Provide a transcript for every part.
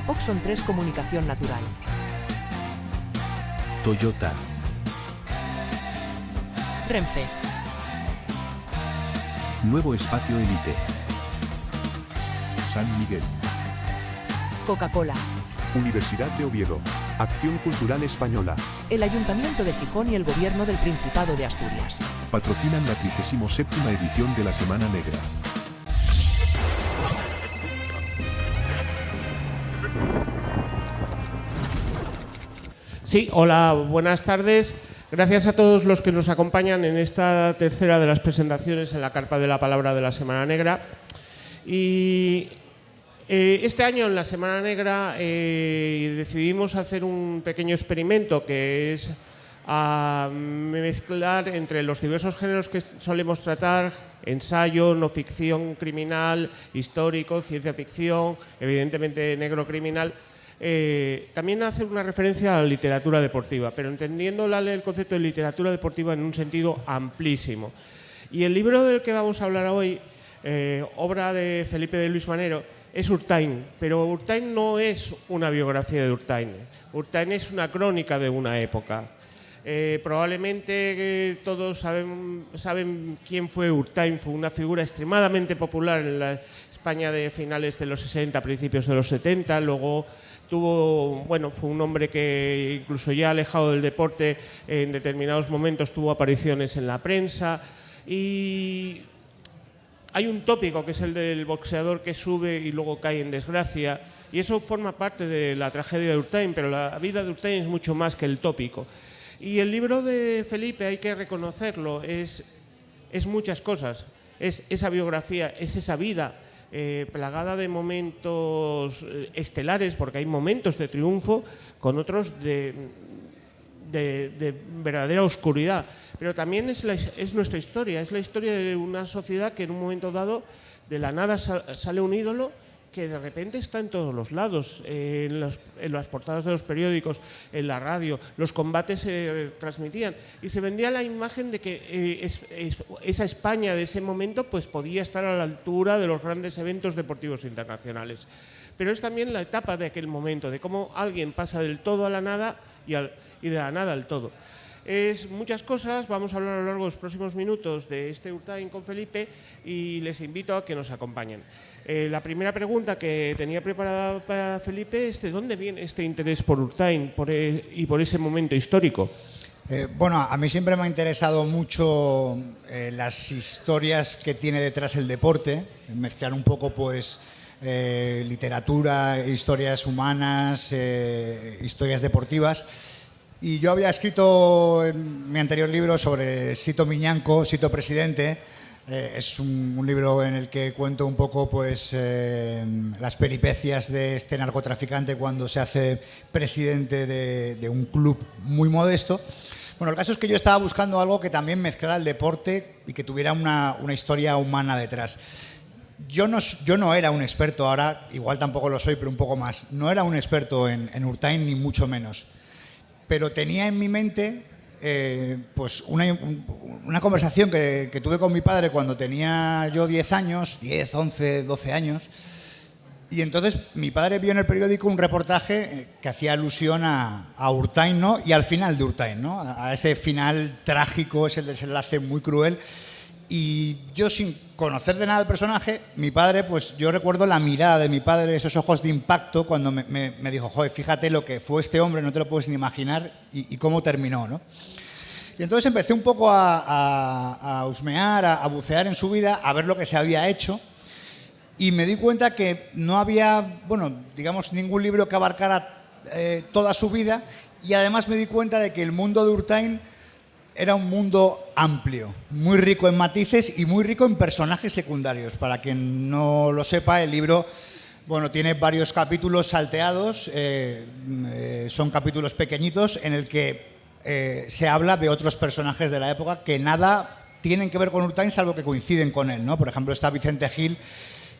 Oxon 3 Comunicación Natural. Toyota. Renfe. Nuevo Espacio Elite. San Miguel. Coca-Cola. Universidad de Oviedo. Acción Cultural Española. El Ayuntamiento de Gijón y el Gobierno del Principado de Asturias. Patrocinan la 37ª edición de la Semana Negra. Sí, hola, buenas tardes. Gracias a todos los que nos acompañan en esta tercera de las presentaciones en la Carpa de la Palabra de la Semana Negra. Y este año en la Semana Negra decidimos hacer un pequeño experimento que es mezclar entre los diversos géneros que solemos tratar: ensayo, no ficción criminal, histórico, ciencia ficción, evidentemente negro criminal. También hacer una referencia a la literatura deportiva, pero entendiendo el concepto de literatura deportiva en un sentido amplísimo. Y el libro del que vamos a hablar hoy, obra de Felipe de Luis Manero, es Urtain, pero Urtain no es una biografía de Urtain. Urtain es una crónica de una época. Probablemente todos saben quién fue Urtain. Fue una figura extremadamente popular en la España de finales de los 60, principios de los 70. Luego fue un hombre que, incluso ya alejado del deporte, en determinados momentos tuvo apariciones en la prensa. Y hay un tópico que es el del boxeador que sube y luego cae en desgracia, y eso forma parte de la tragedia de Urtain, pero la vida de Urtain es mucho más que el tópico. Y el libro de Felipe, hay que reconocerlo, es muchas cosas. Es esa biografía, es esa vida plagada de momentos estelares, porque hay momentos de triunfo con otros de verdadera oscuridad. Pero también es nuestra historia, es la historia de una sociedad que en un momento dado de la nada sale un ídolo que de repente está en todos los lados, en las portadas de los periódicos, en la radio. Los combates se transmitían y se vendía la imagen de que esa España de ese momento pues podía estar a la altura de los grandes eventos deportivos internacionales. Pero es también la etapa de aquel momento, de cómo alguien pasa del todo a la nada y de la nada al todo. Es muchas cosas. Vamos a hablar a lo largo de los próximos minutos de este Urtain con Felipe y les invito a que nos acompañen. La primera pregunta que tenía preparada para Felipe es: ¿de dónde viene este interés por Urtain y por ese momento histórico? Bueno, a mí siempre me ha interesado mucho las historias que tiene detrás el deporte, mezclar un poco pues literatura, historias humanas, historias deportivas. Y yo había escrito en mi anterior libro sobre Sito Miñanco, Sito Presidente. Es un libro en el que cuento un poco pues, las peripecias de este narcotraficante cuando se hace presidente de un club muy modesto. Bueno, el caso es que yo estaba buscando algo que también mezclara el deporte y que tuviera una historia humana detrás. Yo no era un experto, ahora igual tampoco lo soy, pero un poco más. No era un experto en Urtain, ni mucho menos. Pero tenía en mi mente pues una conversación que tuve con mi padre cuando tenía yo 10 años, 10, 11, 12 años. Y entonces mi padre vio en el periódico un reportaje que hacía alusión a Urtain, ¿no? Y al final de Urtain, ¿no? A ese final trágico, ese desenlace muy cruel. Y yo, sin conocer de nada el personaje, mi padre, pues yo recuerdo la mirada de mi padre, esos ojos de impacto, cuando me dijo: joder, fíjate lo que fue este hombre, no te lo puedes ni imaginar, y cómo terminó, ¿no? Y entonces empecé un poco a husmear, a bucear en su vida, a ver lo que se había hecho, y me di cuenta que no había, digamos, ningún libro que abarcara toda su vida, y además me di cuenta de que el mundo de Urtain era un mundo amplio, muy rico en matices y muy rico en personajes secundarios. Para quien no lo sepa, el libro tiene varios capítulos salteados, son capítulos pequeñitos en el que se habla de otros personajes de la época que nada tienen que ver con Urtain, salvo que coinciden con él, ¿no? Por ejemplo, está Vicente Gil,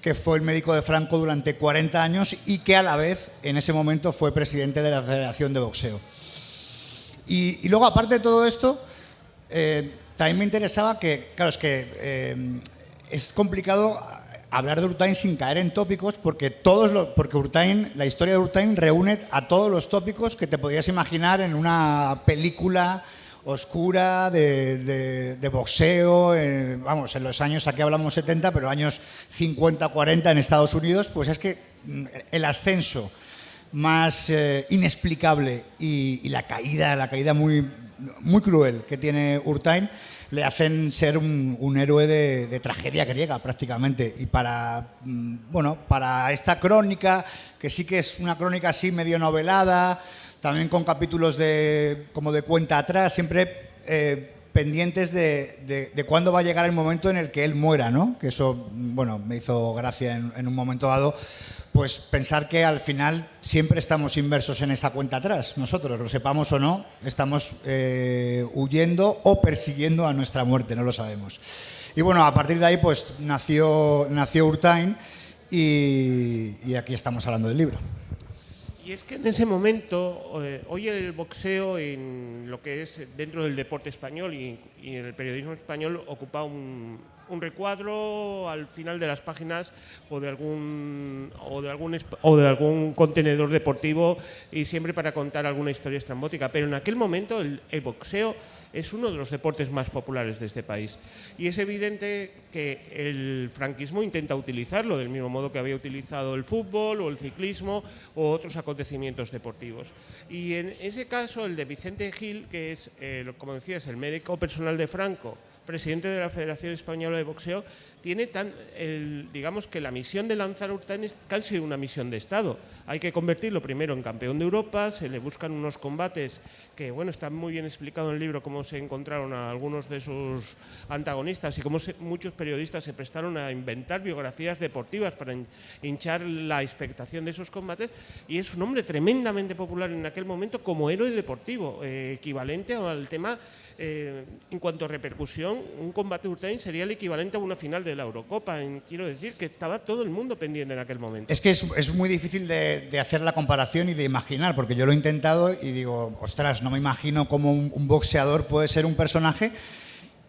que fue el médico de Franco durante 40 años y que a la vez, en ese momento, fue presidente de la Federación de Boxeo. Y luego, aparte de todo esto, también me interesaba que, claro, es complicado hablar de Urtain sin caer en tópicos, porque porque Urtain, la historia de Urtain reúne a todos los tópicos que te podías imaginar en una película oscura de boxeo, vamos, en los años, aquí hablamos 70, pero años 50, 40 en Estados Unidos, pues es que el ascenso más inexplicable y la caída muy, muy cruel que tiene Urtain le hacen ser un héroe de tragedia griega prácticamente. Y para esta crónica, que sí que es una crónica así medio novelada, también con capítulos como de cuenta atrás, siempre pendientes de cuándo va a llegar el momento en el que él muera, ¿no? Que eso, bueno, me hizo gracia en un momento dado, pues pensar que al final siempre estamos inmersos en esa cuenta atrás. Nosotros, lo sepamos o no, estamos huyendo o persiguiendo a nuestra muerte, no lo sabemos. Y bueno, a partir de ahí pues nació Urtain y aquí estamos hablando del libro. Y es que en ese momento, hoy el boxeo, en lo que es dentro del deporte español y en el periodismo español, ocupa un recuadro al final de las páginas o de algún contenedor deportivo, y siempre para contar alguna historia estrambótica. Pero en aquel momento el boxeo es uno de los deportes más populares de este país. Y es evidente que el franquismo intenta utilizarlo del mismo modo que había utilizado el fútbol o el ciclismo o otros acontecimientos deportivos. Y en ese caso, el de Vicente Gil, que es, como decías, el médico personal de Franco, presidente de la Federación Española de Boxeo, tiene digamos que la misión de lanzar a Urtain es casi una misión de Estado. Hay que convertirlo primero en campeón de Europa, se le buscan unos combates que, bueno, está muy bien explicado en el libro cómo se encontraron a algunos de sus antagonistas y cómo muchos periodistas se prestaron a inventar biografías deportivas para hinchar la expectación de esos combates, y es un hombre tremendamente popular en aquel momento como héroe deportivo, equivalente al tema. En cuanto a repercusión, un combate de Urtain sería el equivalente a una final de la Eurocopa. Quiero decir que estaba todo el mundo pendiente en aquel momento. Es que es muy difícil de hacer la comparación y de imaginar, porque yo lo he intentado y digo, ostras, no me imagino cómo un boxeador puede ser un personaje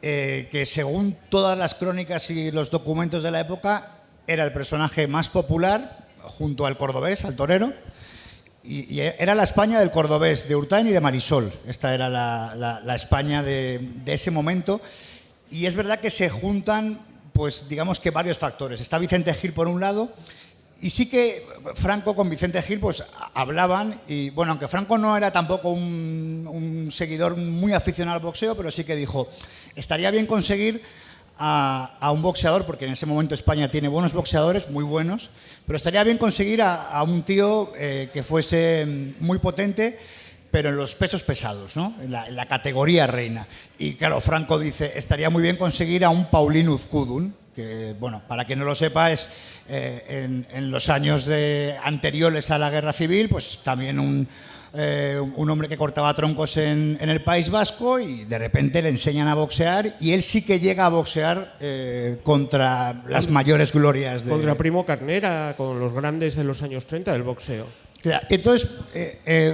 que, según todas las crónicas y los documentos de la época, era el personaje más popular junto al cordobés, al torero. Y era la España del cordobés, de Urtain y de Marisol. Esta era la España de ese momento. Y es verdad que se juntan, pues digamos que varios factores. Está Vicente Gil por un lado, y sí que Franco con Vicente Gil pues hablaban, y bueno, aunque Franco no era tampoco un seguidor muy aficionado al boxeo, pero sí que dijo, estaría bien conseguir a un boxeador, porque en ese momento España tiene buenos boxeadores, muy buenos, pero estaría bien conseguir a un tío que fuese muy potente, pero en los pesos pesados, ¿no? En la categoría reina. Y claro, Franco dice, estaría muy bien conseguir a un Paulín Uzkudun, que, bueno, para quien no lo sepa, es en los años anteriores a la Guerra Civil, pues también un hombre que cortaba troncos en el País Vasco, y de repente le enseñan a boxear, y él sí que llega a boxear contra las mayores glorias. Contra Primo Carnera, con los grandes de los años 30 del boxeo. Entonces,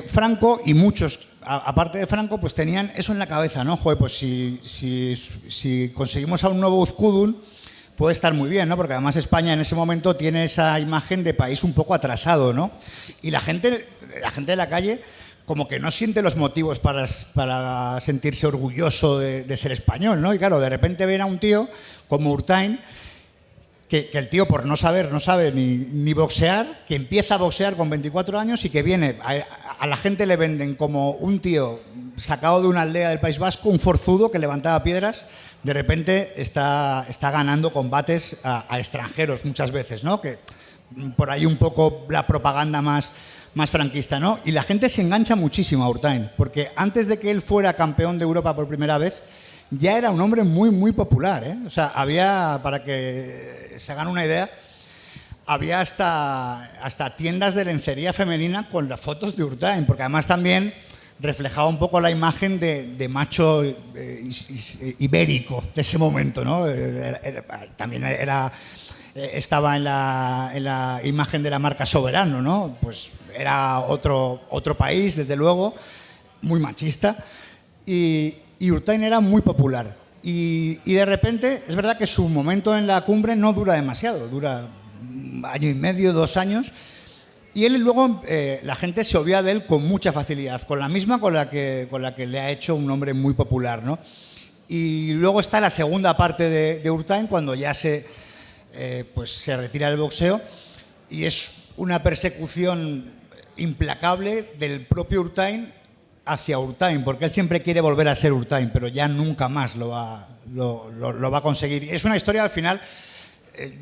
Franco y muchos, aparte de Franco, pues tenían eso en la cabeza, ¿no? Joder, pues si conseguimos a un nuevo Uzkudun, puede estar muy bien, ¿no? Porque además España en ese momento tiene esa imagen de país un poco atrasado, ¿no? Y la gente de la calle como que no siente los motivos para sentirse orgulloso de ser español, ¿no? Y claro, de repente ven a un tío como Urtain, que el tío, por no sabe ni boxear, que empieza a boxear con 24 años y que viene, a la gente le venden como un tío sacado de una aldea del País Vasco, un forzudo que levantaba piedras. De repente está ganando combates a extranjeros muchas veces, ¿no? Que por ahí un poco la propaganda más franquista, ¿no? Y la gente se engancha muchísimo a Urtain, porque antes de que él fuera campeón de Europa por primera vez, ya era un hombre muy, muy popular, ¿eh? O sea, había, para que se hagan una idea, había hasta tiendas de lencería femenina con las fotos de Urtain, porque además también reflejaba un poco la imagen de macho ibérico de ese momento, ¿no? También estaba en la imagen de la marca Soberano, ¿no? Pues era otro país, desde luego, muy machista, y Urtain era muy popular. Y de repente, es verdad que su momento en la cumbre no dura demasiado, dura año y medio, 2 años, y él luego, la gente se olvida de él con mucha facilidad, con la misma con la que le ha hecho un hombre muy popular, ¿no? Y luego está la segunda parte de Urtain, cuando ya pues se retira del boxeo, y es una persecución implacable del propio Urtain hacia Urtain, porque él siempre quiere volver a ser Urtain, pero ya nunca más lo va a conseguir. Es una historia, al final,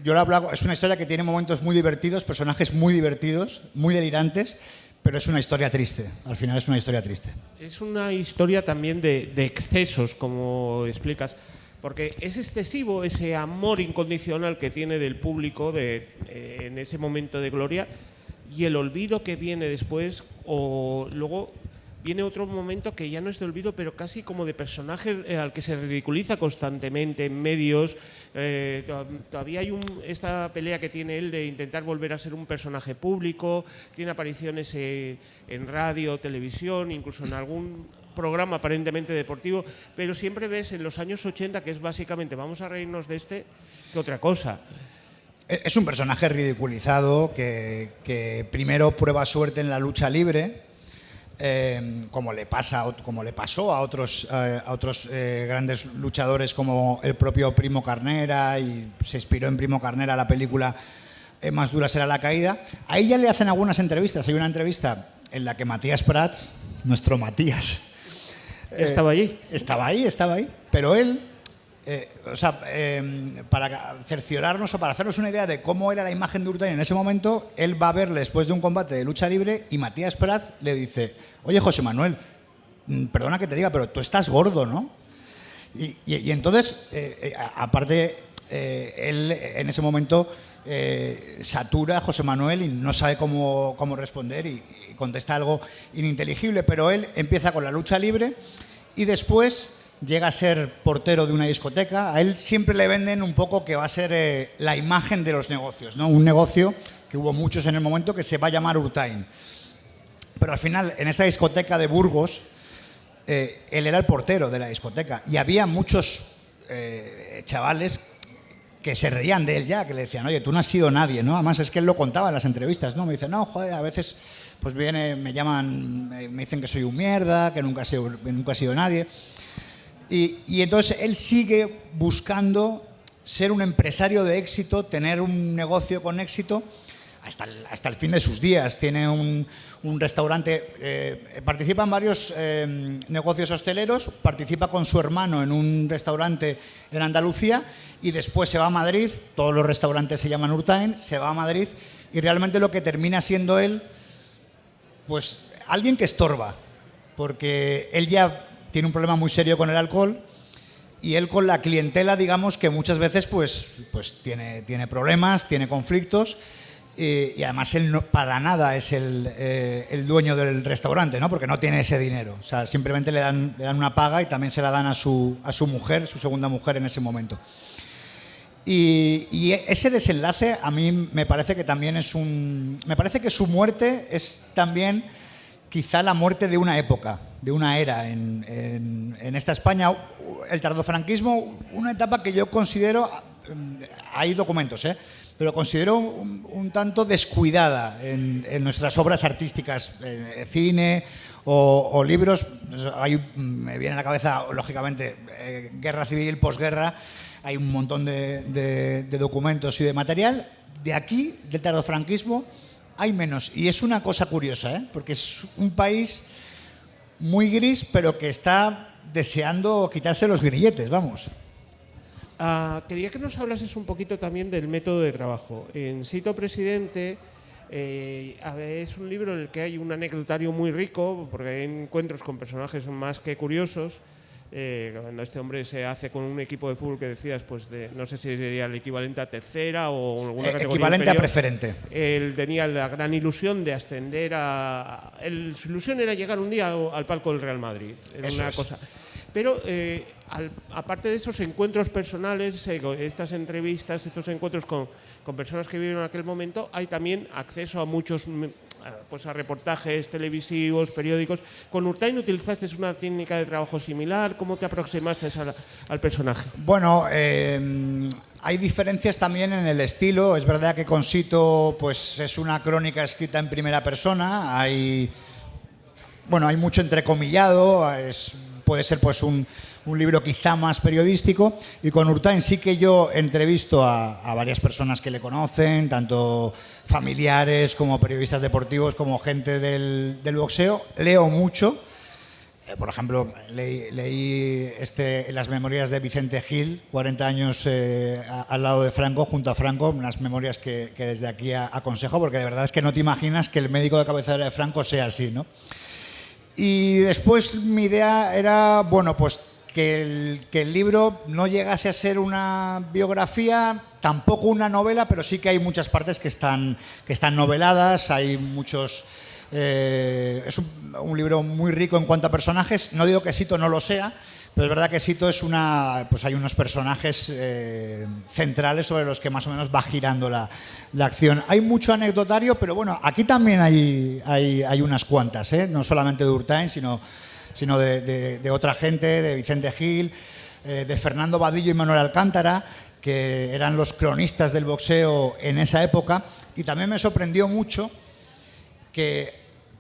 yo lo hablo, es una historia que tiene momentos muy divertidos, personajes muy divertidos, muy delirantes, pero es una historia triste. Al final es una historia triste. Es una historia también de excesos, como explicas, porque es excesivo ese amor incondicional que tiene del público en ese momento de gloria, y el olvido que viene después, o luego viene otro momento que ya no es de olvido, pero casi como de personaje al que se ridiculiza constantemente en medios. Todavía hay esta pelea que tiene él de intentar volver a ser un personaje público, tiene apariciones en radio, televisión, incluso en algún programa aparentemente deportivo, pero siempre ves en los años 80 que es básicamente vamos a reírnos de este que otra cosa. Es un personaje ridiculizado que primero prueba suerte en la lucha libre, como le pasó a otros grandes luchadores como el propio Primo Carnera, y se inspiró en Primo Carnera la película Más dura será la caída. Ahí ya le hacen algunas entrevistas. Hay una entrevista en la que Matías Prats, nuestro Matías, ¿Estaba allí? Estaba ahí, pero él, para cerciorarnos o para hacernos una idea de cómo era la imagen de Urtain en ese momento, él va a verle después de un combate de lucha libre y Matías Prats le dice: oye, José Manuel, perdona que te diga, pero tú estás gordo, ¿no? Y entonces, aparte, él en ese momento satura a José Manuel y no sabe cómo responder y contesta algo ininteligible, pero él empieza con la lucha libre y después llega a ser portero de una discoteca. A él siempre le venden un poco que va a ser la imagen de los negocios, ¿no? Un negocio que hubo muchos en el momento que se va a llamar Urtain. Pero al final, en esa discoteca de Burgos, él era el portero de la discoteca y había muchos chavales que se reían de él ya, que le decían: oye, tú no has sido nadie, ¿no? Además es que él lo contaba en las entrevistas, ¿no? Me dice: no, joder, a veces pues me llaman, me dicen que soy un mierda, que nunca he sido nadie. Y entonces él sigue buscando ser un empresario de éxito, tener un negocio con éxito hasta el fin de sus días. Tiene un restaurante, participa en varios negocios hosteleros, participa con su hermano en un restaurante en Andalucía y después se va a Madrid. Todos los restaurantes se llaman Urtain, se va a Madrid y realmente lo que termina siendo él, pues alguien que estorba, porque él ya tiene un problema muy serio con el alcohol y él con la clientela, digamos que muchas veces pues tiene problemas, tiene conflictos. Y además él no, para nada es el dueño del restaurante, ¿no? Porque no tiene ese dinero. O sea, simplemente le dan una paga y también se la dan a su mujer, su segunda mujer en ese momento. Y ese desenlace a mí me parece que también me parece que su muerte es también quizá la muerte de una época, de una era en esta España. El tardofranquismo, una etapa que yo considero, hay documentos, pero considero un tanto descuidada en nuestras obras artísticas, cine o libros. Me viene a la cabeza, lógicamente, Guerra Civil, posguerra. Hay un montón de documentos y de material. De aquí, del tardofranquismo, hay menos. Y es una cosa curiosa, porque es un país muy gris, pero que está deseando quitarse los grilletes, vamos. Quería que nos hablases un poquito también del método de trabajo. En Sito Presidente es un libro en el que hay un anecdotario muy rico, porque hay encuentros con personajes más que curiosos. Cuando este hombre se hace con un equipo de fútbol que decías, pues no sé si sería el equivalente a tercera o alguna categoría equivalente inferior. A preferente. Él tenía la gran ilusión de ascender su ilusión era llegar un día al palco del Real Madrid. Era una cosa. Pero aparte de esos encuentros personales, estas entrevistas, estos encuentros con personas que vivieron en aquel momento, hay también acceso a muchos pues a reportajes televisivos, periódicos. ¿Con Urtain utilizaste una técnica de trabajo similar? ¿Cómo te aproximaste al personaje? Bueno, hay diferencias también en el estilo. Es verdad que con Sito pues, es una crónica escrita en primera persona. Hay mucho entrecomillado. Puede ser pues un libro quizá más periodístico, y con Urtain sí que yo entrevisto a varias personas que le conocen, tanto familiares como periodistas deportivos, como gente del boxeo. Leo mucho. Por ejemplo, leí las memorias de Vicente Gil, 40 años al lado de Franco, junto a Franco, unas memorias que desde aquí aconsejo, porque de verdad es que no te imaginas que el médico de cabecera de Franco sea así, ¿no? Y después mi idea era, bueno, pues que el libro no llegase a ser una biografía, tampoco una novela, pero sí que hay muchas partes que están noveladas, hay muchos... es un libro muy rico en cuanto a personajes. No digo que Sito no lo sea, pero es verdad que Sito es pues hay unos personajes centrales sobre los que más o menos va girando la acción. Hay mucho anecdotario, pero bueno, aquí también hay unas cuantas, no solamente de Urtain, sino de otra gente, de Vicente Gil, de Fernando Vadillo y Manuel Alcántara, que eran los cronistas del boxeo en esa época. Y también me sorprendió mucho que,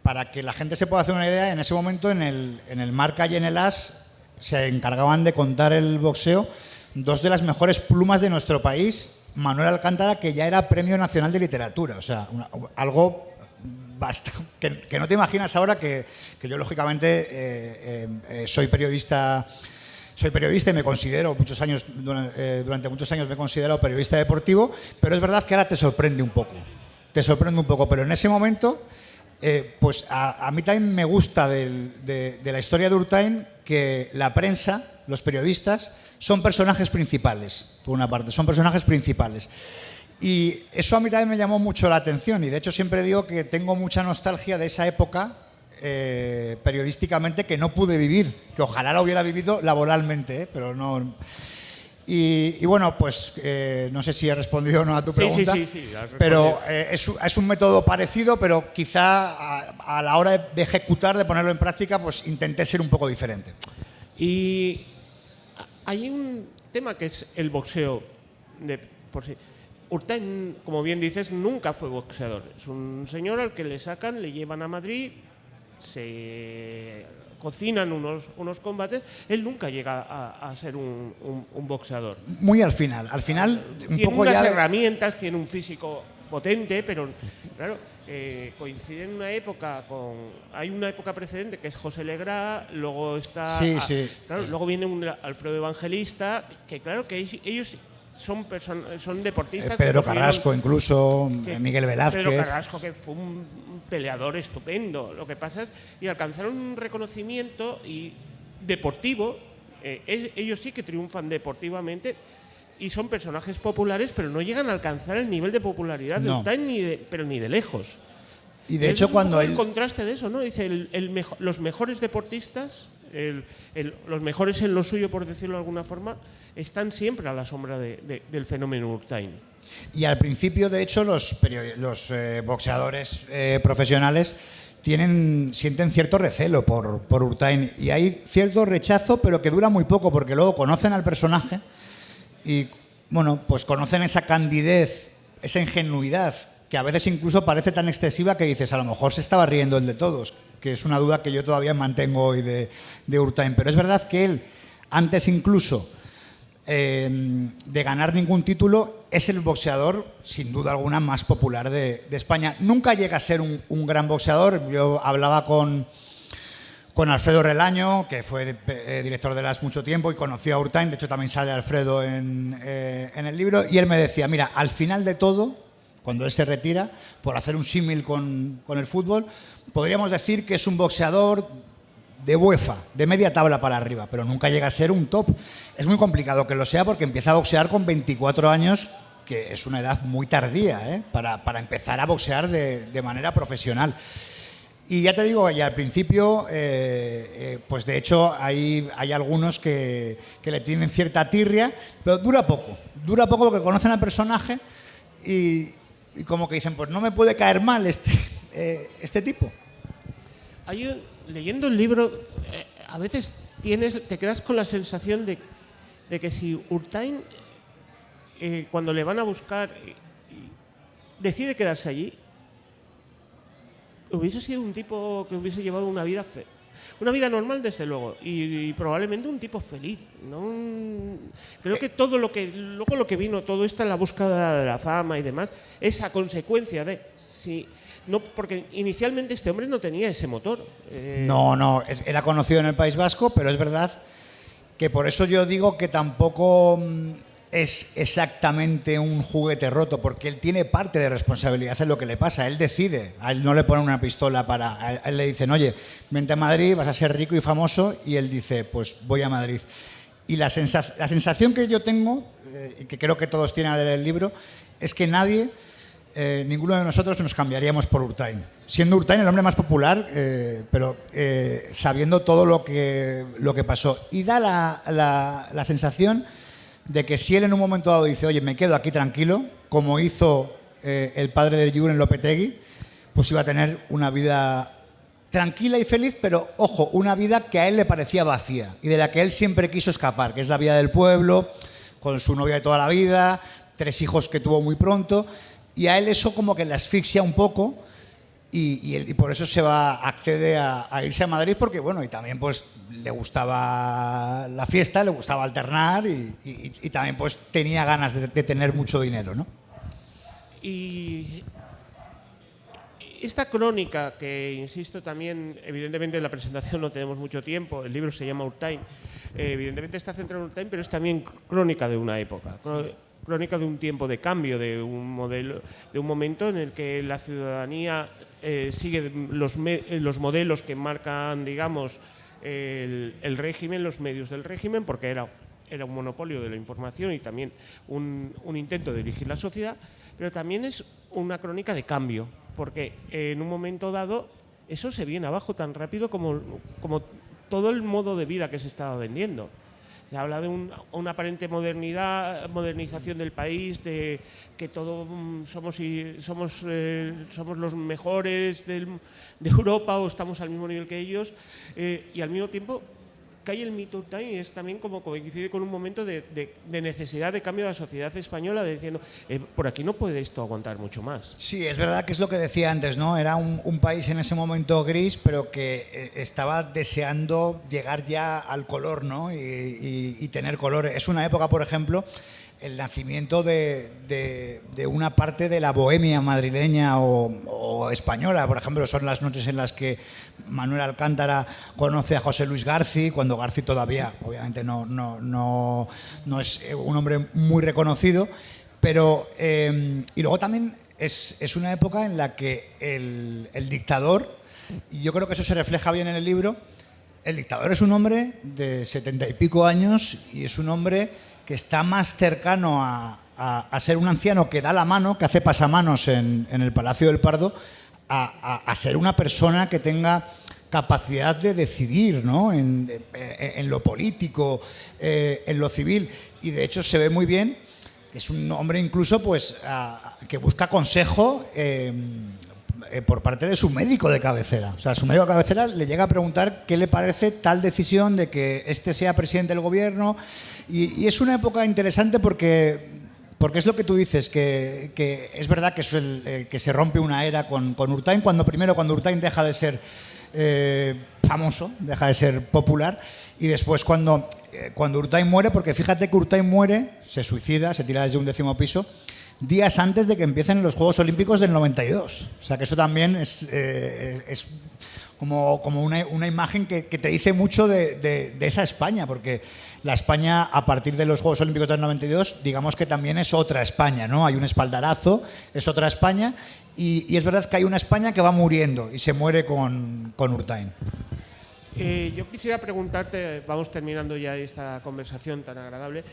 para que la gente se pueda hacer una idea, en ese momento en el Marca y en el As se encargaban de contar el boxeo dos de las mejores plumas de nuestro país. Manuel Alcántara, que ya era Premio Nacional de Literatura, o sea, algo que no te imaginas ahora, que yo lógicamente soy periodista y me considero durante muchos años me he considerado periodista deportivo, pero es verdad que ahora te sorprende un poco, pero en ese momento pues a mí también me gusta de la historia de Urtain que la prensa, los periodistas, son personajes principales, por una parte, son personajes principales. Y eso a mí también me llamó mucho la atención, y de hecho siempre digo que tengo mucha nostalgia de esa época periodísticamente que no pude vivir, que ojalá la hubiera vivido laboralmente, pero no... Y bueno, pues no sé si he respondido o no a tu pregunta, sí, pero es un método parecido, pero quizá a la hora de ejecutar, de ponerlo en práctica, pues intenté ser un poco diferente. Y hay un tema que es el boxeo por sí. Urtain, como bien dices, nunca fue boxeador. Es un señor al que le sacan, le llevan a Madrid, se cocinan unos combates. Él nunca llega a ser un boxeador. Muy al final un tiene poco unas ya herramientas, tiene un físico potente, pero claro, coincide en una época hay una época precedente que es José Legrá, luego está claro, luego viene Alfredo Evangelista, que claro que ellos son deportistas. Pedro Carrasco, incluso Miguel Velázquez. Pedro Carrasco, que fue un peleador estupendo. Lo que pasa es que alcanzaron un reconocimiento deportivo. Ellos sí que triunfan deportivamente y son personajes populares, pero no llegan a alcanzar el nivel de popularidad de Urtain, pero ni de lejos. Y de hecho, cuando el contraste de eso, ¿no? Dice los mejores deportistas, los mejores en lo suyo, por decirlo de alguna forma, están siempre a la sombra del fenómeno Urtain. Y al principio, de hecho, los boxeadores profesionales sienten cierto recelo por Urtain, y hay cierto rechazo, pero que dura muy poco, porque luego conocen al personaje y, bueno, pues conocen esa candidez, esa ingenuidad, que a veces incluso parece tan excesiva que dices, a lo mejor se estaba riendo el de todos, que es una duda que yo todavía mantengo hoy de Urtain. Pero es verdad que él, antes incluso de ganar ningún título, es el boxeador, sin duda alguna, más popular de España. Nunca llega a ser un gran boxeador. Yo hablaba con Alfredo Relaño, que fue director de las mucho tiempo y conoció a Urtain. De hecho, también sale Alfredo en el libro. Y él me decía, mira, al final de todo, cuando él se retira, por hacer un símil con el fútbol, podríamos decir que es un boxeador de UEFA, de media tabla para arriba, pero nunca llega a ser un top. Es muy complicado que lo sea porque empieza a boxear con 24 años, que es una edad muy tardía, para empezar a boxear de manera profesional. Y ya te digo, ya al principio, pues de hecho hay algunos que le tienen cierta tirria, pero dura poco porque conocen al personaje y como que dicen, pues no me puede caer mal este tipo? Leyendo el libro, a veces te quedas con la sensación de que si Urtain, cuando le van a buscar, decide quedarse allí, hubiese sido un tipo que hubiese llevado una vida normal, desde luego, y probablemente un tipo feliz, ¿no? Creo que todo lo que vino, todo esto, la búsqueda de la fama y demás, es a consecuencia de... No, porque inicialmente este hombre no tenía ese motor. No, era conocido en el País Vasco, pero es verdad que por eso yo digo que tampoco es exactamente un juguete roto, porque él tiene parte de responsabilidad en lo que le pasa. Él decide, a él no le ponen una pistola a él le dicen, oye, vente a Madrid, vas a ser rico y famoso, y él dice, pues voy a Madrid. Y la sensación que yo tengo, y que creo que todos tienen al leer el libro, es que ninguno de nosotros nos cambiaríamos por Urtain. Siendo Urtain el hombre más popular, pero sabiendo todo lo que pasó. Y da la sensación de que si él en un momento dado dice, oye, me quedo aquí tranquilo, como hizo el padre de Julen Lopetegui, pues iba a tener una vida tranquila y feliz, pero, ojo, una vida que a él le parecía vacía y de la que él siempre quiso escapar, que es la vida del pueblo, con su novia de toda la vida, 3 hijos que tuvo muy pronto, y a él eso como que le asfixia un poco y por eso accede a irse a Madrid, porque bueno, y también pues le gustaba la fiesta, le gustaba alternar y también pues tenía ganas de tener mucho dinero, ¿no? Y esta crónica, que insisto también, evidentemente en la presentación no tenemos mucho tiempo, el libro se llama Urtain, evidentemente está centrado en Urtain, pero es también crónica de una época, crónica de un tiempo de cambio, de un modelo, de un momento en el que la ciudadanía sigue los modelos que marcan, digamos, el régimen, los medios del régimen, porque era un monopolio de la información y también un intento de dirigir la sociedad, pero también es una crónica de cambio, porque en un momento dado eso se viene abajo tan rápido como todo el modo de vida que se estaba vendiendo. Se habla de una aparente modernización del país, de que todos somos los mejores de Europa o estamos al mismo nivel que ellos, y al mismo tiempo cae el mito Urtain, y es también como coincide con un momento de necesidad de cambio de la sociedad española, diciendo, por aquí no puede esto aguantar mucho más. Sí, es verdad que es lo que decía antes, ¿no? Era un país en ese momento gris, pero que estaba deseando llegar ya al color, ¿no? Y tener color. Es una época, por ejemplo, el nacimiento de una parte de la bohemia madrileña o española. Por ejemplo, son las noches en las que Manuel Alcántara conoce a José Luis Garci, cuando Garci todavía, obviamente, no es un hombre muy reconocido, pero y luego también es una época en la que el dictador, y yo creo que eso se refleja bien en el libro, el dictador es un hombre de 70 y pico años y es un hombre que está más cercano a ser un anciano que da la mano, que hace pasamanos en el Palacio del Pardo, a ser una persona que tenga capacidad de decidir, ¿no? en lo político, en lo civil. Y de hecho se ve muy bien que es un hombre incluso pues, que busca consejo por parte de su médico de cabecera. O sea, su médico de cabecera le llega a preguntar qué le parece tal decisión de que este sea presidente del gobierno. Y es una época interesante porque es lo que tú dices, que es verdad que, que se rompe una era con Urtain, cuando Urtain deja de ser famoso, deja de ser popular, y después cuando Urtain muere, porque fíjate que Urtain muere, se suicida, se tira desde un 10º piso, días antes de que empiecen los Juegos Olímpicos del 92. O sea que eso también es como una imagen que te dice mucho de esa España, porque la España a partir de los Juegos Olímpicos del 92, digamos que también es otra España, ¿no? Hay un espaldarazo, es otra España, y es verdad que hay una España que va muriendo y se muere con Urtain. Yo quisiera preguntarte, vamos terminando ya esta conversación tan agradable,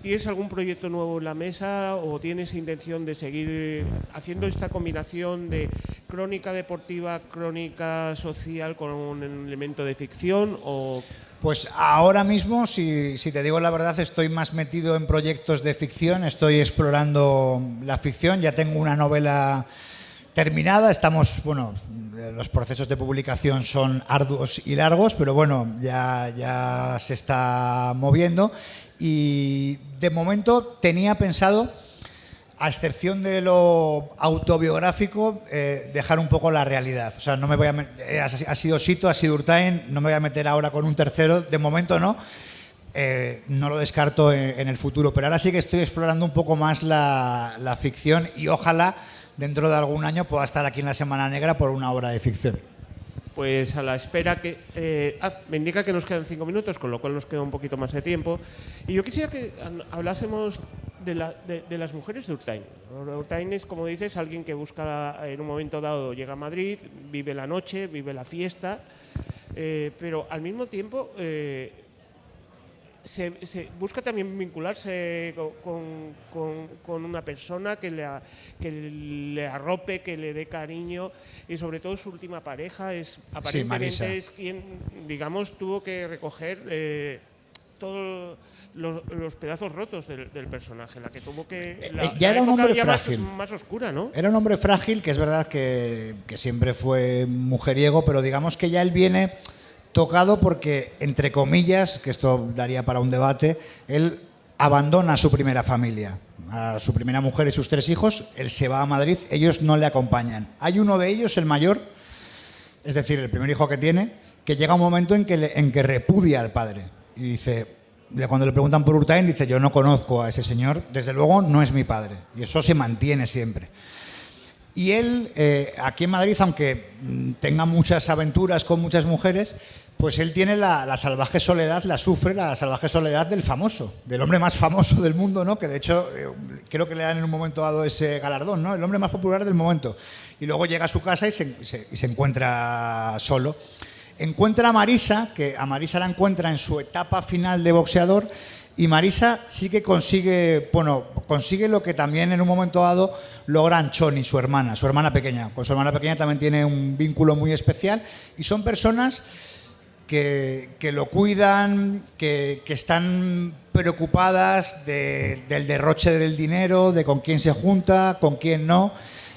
¿tienes algún proyecto nuevo en la mesa o tienes intención de seguir haciendo esta combinación de crónica deportiva, crónica social con un elemento de ficción? Pues ahora mismo, si te digo la verdad, estoy más metido en proyectos de ficción, estoy explorando la ficción, ya tengo una novela terminada. Estamos, bueno, los procesos de publicación son arduos y largos, pero bueno, ya se está moviendo. Y de momento tenía pensado, a excepción de lo autobiográfico, dejar un poco la realidad. O sea, no me voy a ha sido Sito, ha sido Urtain, no me voy a meter ahora con un tercero, de momento no. No lo descarto en el futuro, pero ahora sí que estoy explorando un poco más la ficción y ojalá dentro de algún año pueda estar aquí en la Semana Negra por una obra de ficción. Pues a la espera que... me indica que nos quedan 5 minutos, con lo cual nos queda un poquito más de tiempo. Y yo quisiera que hablásemos de las mujeres de Urtain. Urtain es, como dices, alguien que busca, en un momento dado, llega a Madrid, vive la noche, vive la fiesta, pero al mismo tiempo se busca también vincularse con una persona que le arrope, que le dé cariño, y sobre todo su última pareja aparentemente es quien, digamos, tuvo que recoger todos los pedazos rotos del personaje, la que tuvo que... Ya era un hombre frágil. Más oscura, ¿no? Era un hombre frágil, que es verdad que siempre fue mujeriego, pero digamos que ya él viene tocado porque, entre comillas, que esto daría para un debate, él abandona a su primera familia, a su primera mujer y sus 3 hijos, él se va a Madrid, ellos no le acompañan. Hay uno de ellos, el mayor, es decir, el primer hijo que tiene, que llega un momento en que repudia al padre. Y dice, cuando le preguntan por Urtain, dice, yo no conozco a ese señor, desde luego no es mi padre. Y eso se mantiene siempre. Y él, aquí en Madrid, aunque tenga muchas aventuras con muchas mujeres, pues él tiene la salvaje soledad, sufre la salvaje soledad del famoso, del hombre más famoso del mundo, ¿no? Que de hecho creo que le dan en un momento dado ese galardón, ¿no? El hombre más popular del momento. Y luego llega a su casa y se encuentra solo. Encuentra a Marisa, que a Marisa la encuentra en su etapa final de boxeador, y Marisa sí que consigue lo que también en un momento dado logra Anchoni, su hermana pequeña. Con su hermana pequeña también tiene un vínculo muy especial, y son personas que lo cuidan, que están preocupadas del derroche del dinero, de con quién se junta, con quién no.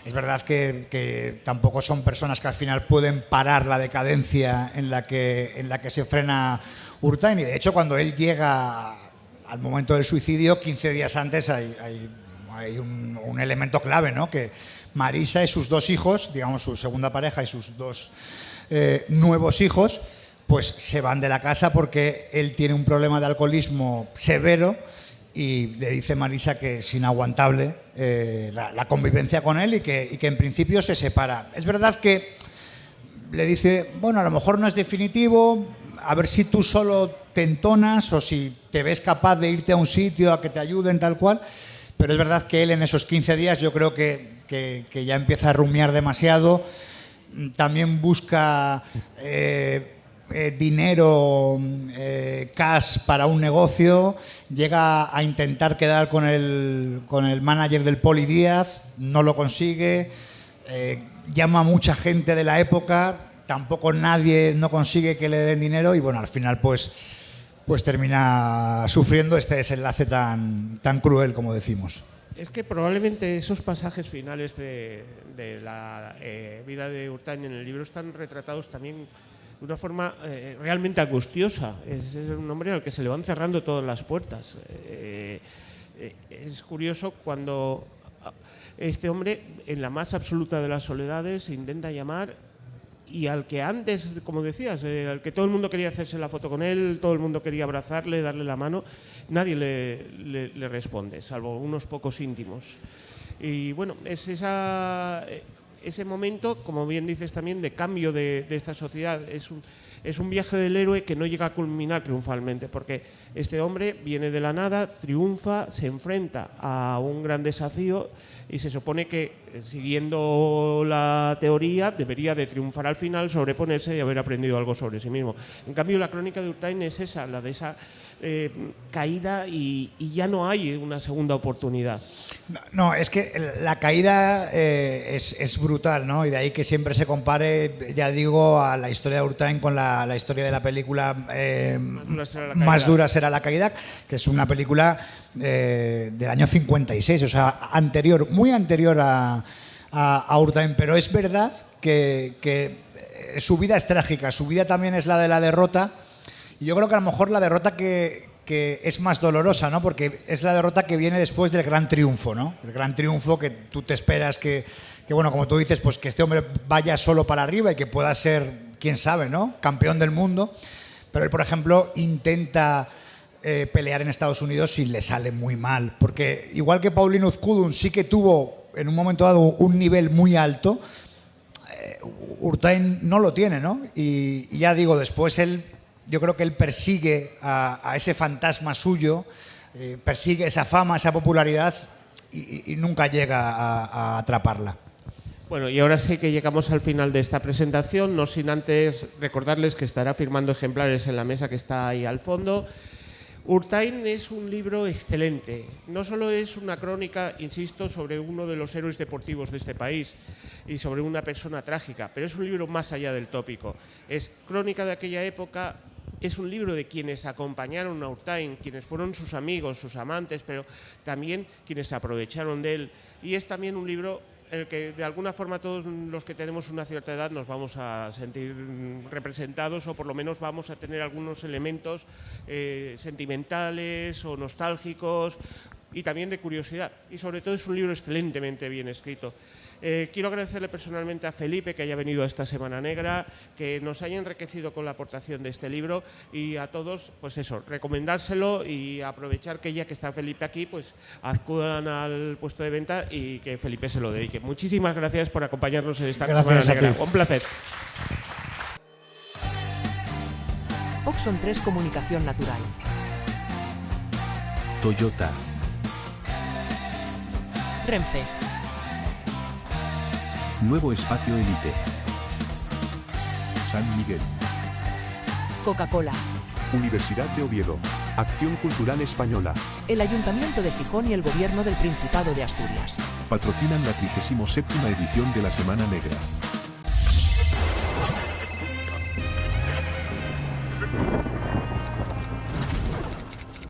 Es verdad que tampoco son personas que al final pueden parar la decadencia en la que se frena Urtain, y de hecho cuando él llega al momento del suicidio, 15 días antes hay un elemento clave, ¿no? Que Marisa y sus 2 hijos, digamos su segunda pareja y sus 2 nuevos hijos, pues se van de la casa porque él tiene un problema de alcoholismo severo, y le dice Marisa que es inaguantable la convivencia con él y que en principio se separa. Es verdad que le dice, bueno, a lo mejor no es definitivo, a ver si tú solo te entonas o si te ves capaz de irte a un sitio a que te ayuden, tal cual, pero es verdad que él en esos 15 días yo creo que ya empieza a rumiar demasiado, también busca dinero, cash para un negocio, llega a intentar quedar con el manager del Poli Díaz, no lo consigue, llama a mucha gente de la época, tampoco no consigue que le den dinero, y bueno, al final pues termina sufriendo este desenlace tan cruel, como decimos. Es que probablemente esos pasajes finales de la vida de Urtain en el libro están retratados también de una forma realmente angustiosa. Es un hombre al que se le van cerrando todas las puertas. Es curioso cuando este hombre, en la más absoluta de las soledades, se intenta llamar, y al que antes, como decías, al que todo el mundo quería hacerse la foto con él, todo el mundo quería abrazarle, darle la mano, nadie le responde, salvo unos pocos íntimos. Y bueno, es ese momento, como bien dices también, de cambio de esta sociedad. Es un viaje del héroe que no llega a culminar triunfalmente, porque este hombre viene de la nada, triunfa, se enfrenta a un gran desafío, y se supone que, siguiendo la teoría, debería de triunfar al final, sobreponerse y haber aprendido algo sobre sí mismo. En cambio, la crónica de Urtain es esa, la de esa caída, y ya no hay una segunda oportunidad. No, es que la caída es brutal, ¿no? Y de ahí que siempre se compare, ya digo, a la historia de Urtain con la historia de la película Más dura será la caída, que es una película del año 56, o sea, muy anterior a a Urtain, pero es verdad que su vida es trágica, su vida también es la de la derrota, y yo creo que a lo mejor la derrota que es más dolorosa, ¿no? Porque es la derrota que viene después del gran triunfo, ¿no? El gran triunfo que tú te esperas que bueno, como tú dices, pues que este hombre vaya solo para arriba y que pueda ser, quién sabe, ¿no? Campeón del mundo. Pero él, por ejemplo, intenta pelear en Estados Unidos y le sale muy mal. Porque igual que Pauline Uzkudun sí que tuvo, en un momento dado, un nivel muy alto, Urtain no lo tiene, ¿no? Y ya digo, después yo creo que él persigue a ese fantasma suyo, persigue esa fama, esa popularidad y nunca llega a atraparla. Bueno, y ahora sí que llegamos al final de esta presentación, no sin antes recordarles que estará firmando ejemplares en la mesa que está ahí al fondo. Urtain es un libro excelente. No solo es una crónica, insisto, sobre uno de los héroes deportivos de este país y sobre una persona trágica, pero es un libro más allá del tópico. Es crónica de aquella época, es un libro de quienes acompañaron a Urtain, quienes fueron sus amigos, sus amantes, pero también quienes se aprovecharon de él. Y es también un libro en el que de alguna forma todos los que tenemos una cierta edad nos vamos a sentir representados, o por lo menos vamos a tener algunos elementos sentimentales o nostálgicos y también de curiosidad. Y sobre todo es un libro excelentemente bien escrito. Quiero agradecerle personalmente a Felipe que haya venido a esta Semana Negra, que nos haya enriquecido con la aportación de este libro, y a todos, pues eso, recomendárselo y aprovechar que ya que está Felipe aquí, pues acudan al puesto de venta y que Felipe se lo dedique. Muchísimas gracias por acompañarnos en esta Semana Negra. Un placer. Oxon 3 Comunicación Natural. Toyota. Renfe. Nuevo Espacio Elite. San Miguel. Coca-Cola. Universidad de Oviedo. Acción Cultural Española. El Ayuntamiento de Gijón y el Gobierno del Principado de Asturias. Patrocinan la 37ª edición de la Semana Negra.